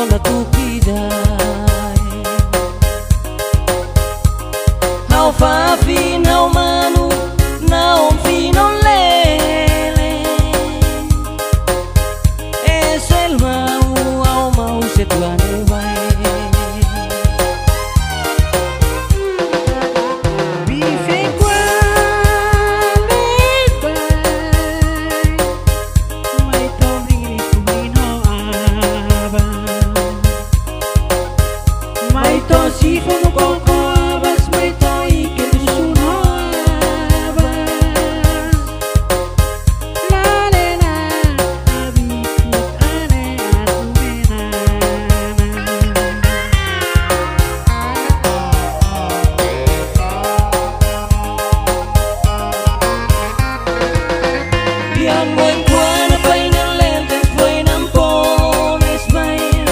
na tukidai. Hau fa fin hau manu na om fin on lele. Es el mau se tuane vai. Si fumo con abas, may toy que tu sunabas. La nena, abikut ane atumena. Dian buen kuana painan lente fue nampones bayan.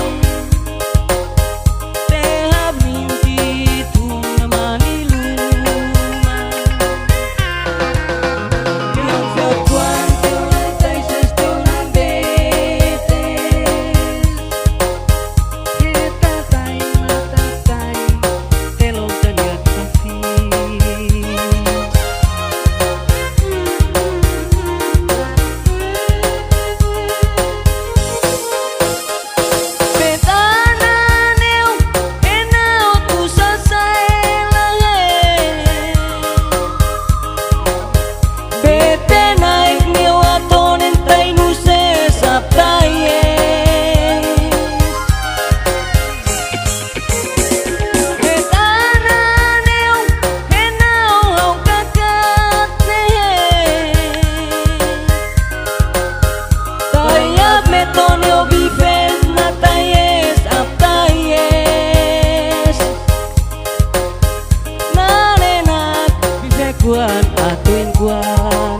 Kuan atuin kuan.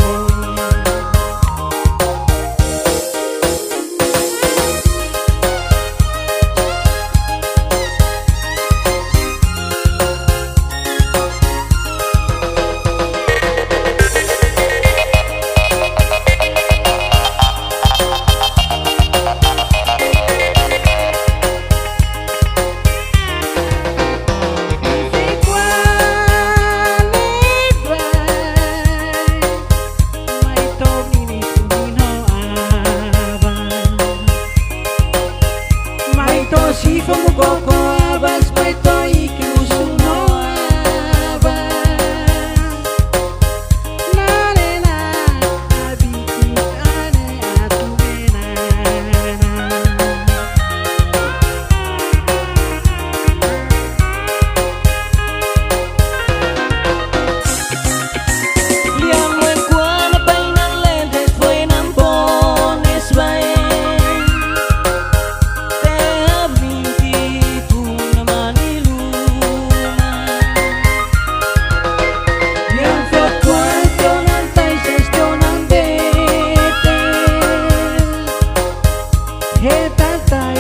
Si fumo con abas, may toy que tu sunabas. La nena, abikut ane atumena. Liang buen kuana painan lente fue nampones bayan. Hey, tatay,